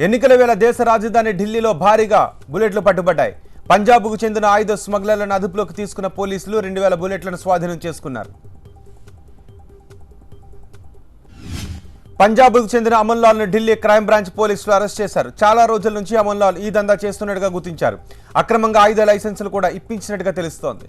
ఎన్నికల వేళ దేశ రాజధాని ఢిల్లీలో భారీగా బుల్లెట్లు పట్టుబడ్డాయి. పంజాబ్కు చెందిన ఆయుధ స్మగ్లర్లను అదుపులోకి తీసుకున్న పోలీసులు 2000 బుల్లెట్లను స్వాధీనం చేసుకున్నారు. పంజాబ్కు చెందిన అమన్ లాల్ను ఢిల్లీ క్రైమ్ బ్రాంచ్ పోలీసులు అరెస్ట్ చేశారు. చాలా రోజుల నుంచి అమన్ లాల్ ఈ దందా చేస్తున్నట్టుగా గుర్తించారు. అక్రమంగా ఆయుధ లైసెన్సులు కూడా ఇప్పించినట్టుగా తెలుస్తోంది.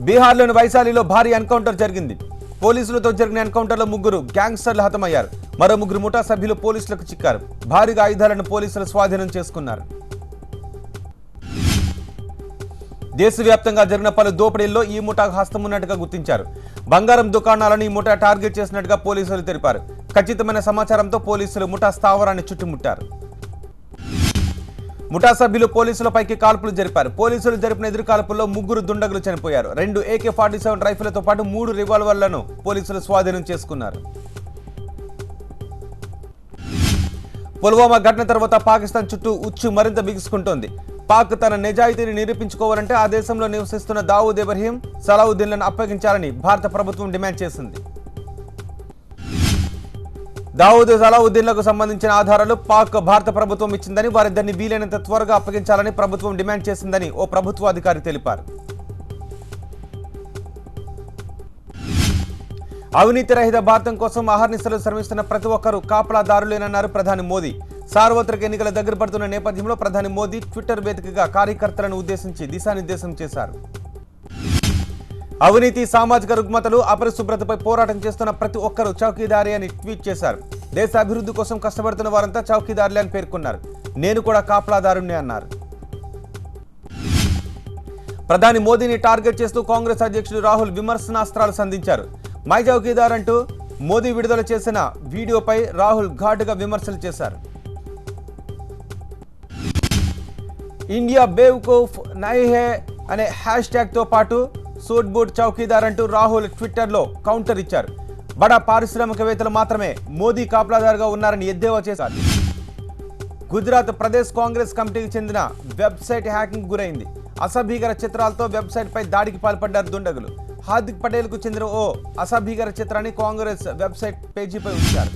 బీహార్లోని వైశాలిలో భారీ ఎన్కౌంటర్ జరిగింది. పోలీసులతో జరిగిన ఎన్కౌంటర్లో 3 గ్యాంగ్స్టర్లు హతమయ్యారు. మరో 3 ముఠా సభ్యులు పోలీసులకు చిక్కారు. భారీగా ఆయుధాలను పోలీసులు స్వాధీనం చేసుకున్నారు. దేశవ్యాప్తంగా జరిగిన పలు దోపిడీల్లో ఈ ముఠాకు హస్తం ఉన్నట్టుగా గుర్తించారు. బంగారం దుకాణాలను ఈ ముఠా టార్గెట్ చేసినట్టుగా పోలీసులు తెలిపారు. ఖచ్చితమైన సమాచారంతో పోలీసులు ముఠా స్థావరాన్ని చుట్టుముట్టారు. ముఠా సభ్యులు పోలీసులపైకి కాల్పులు జరిపారు. పోలీసులు జరిపిన ఎదురు కాల్పుల్లో 3 దుండగులు చనిపోయారు. 2 AK-47 రైఫిళ్లతో పాటు 3 రివాల్వర్లను పోలీసులు స్వాధీనం చేసుకున్నారు. పుల్వామా ఘటన తర్వాత పాకిస్తాన్ చుట్టూ ఉచ్చు మరింత బిగుసుకుంటోంది. పాక్ తన నిజాయితీని నిరూపించుకోవాలంటే ఆ దేశంలో నివసిస్తున్న దావూద్ ఇబ్రహీం, సలావుద్దీన్లను అప్పగించాలని భారత ప్రభుత్వం డిమాండ్ చేసింది. దావూద్, సలావుద్దీన్లకు సంబంధించిన ఆధారాలు పాక్ భారత ప్రభుత్వం ఇచ్చిందని, వారిద్దరిని వీలైనంత త్వరగా అప్పగించాలని ప్రభుత్వం డిమాండ్ చేసిందని ఓ ప్రభుత్వ అధికారి తెలిపారు. అవినీతి రహిత భారతం కోసం అహర్నిశలు శ్రమిస్తున్న ప్రతి ఒక్కరూ కాపలాదారులేనన్నారు ప్రధాని మోదీ. సార్వత్రిక ఎన్నికల దగ్గర పడుతున్న నేపథ్యంలో ప్రధాని మోదీ ట్విట్టర్ వేదికగా కార్యకర్తలను ఉద్దేశించి దిశానిర్దేశం చేశారు. అవినీతి, సామాజిక రుగ్మతలు, అపరిశుభ్రతపై పోరాటం చేస్తున్న ప్రతి ఒక్కరూ చౌకీదారి అని ట్వీట్ చేశారు. దేశ అభివృద్ధి కోసం కష్టపడుతున్న వారంతా చౌకీదారులే అని పేర్కొన్నారు. నేను కూడా కాపలాదారుణ్ణి అన్నారు. ప్రధాని మోదీని టార్గెట్ చేస్తూ కాంగ్రెస్ అధ్యక్షుడు రాహుల్ విమర్శనాస్త్రాలు సంధించారు. మై చౌకీదార్ అంటూ మోదీ విడుదల చేసిన వీడియోపై రాహుల్ ఘాటుగా విమర్శలు చేశారు. ఇండియా బేవకూఫ్ నహీ హై అనే హ్యాష్ ట్యాగ్తో పాటు సూట్ బూట్ చౌకీదార్ అంటూ రాహుల్ ట్విట్టర్లో కౌంటర్ ఇచ్చారు. బడా పారిశ్రామికవేత్తలు మాత్రమే మోదీ కాపలాదారుగా ఉన్నారని ఎద్దేవా చేశారు. గుజరాత్ ప్రదేశ్ కాంగ్రెస్ కమిటీకి చెందిన వెబ్సైట్ హ్యాకింగ్ గురైంది. అసభ్యకర చిత్రాలతో వెబ్సైట్పై దాడికి పాల్పడ్డారు దుండగులు. హార్దిక్ పటేల్కు చెందిన ఓ అసభ్యకర చిత్రాన్ని కాంగ్రెస్ వెబ్సైట్ పేజీపై ఉంచారు.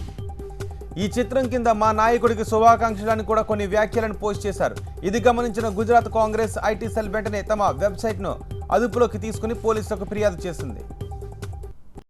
ఈ చిత్రం కింద మా నాయకుడికి శుభాకాంక్షలను కూడా కొన్ని వ్యాఖ్యలను పోస్ట్ చేశారు. ఇది గమనించిన గుజరాత్ కాంగ్రెస్ ఐటీ సెల్ వెంటనే తమ వెబ్సైట్ను అదుపులోకి తీసుకుని పోలీసులకు ఫిర్యాదు చేసింది.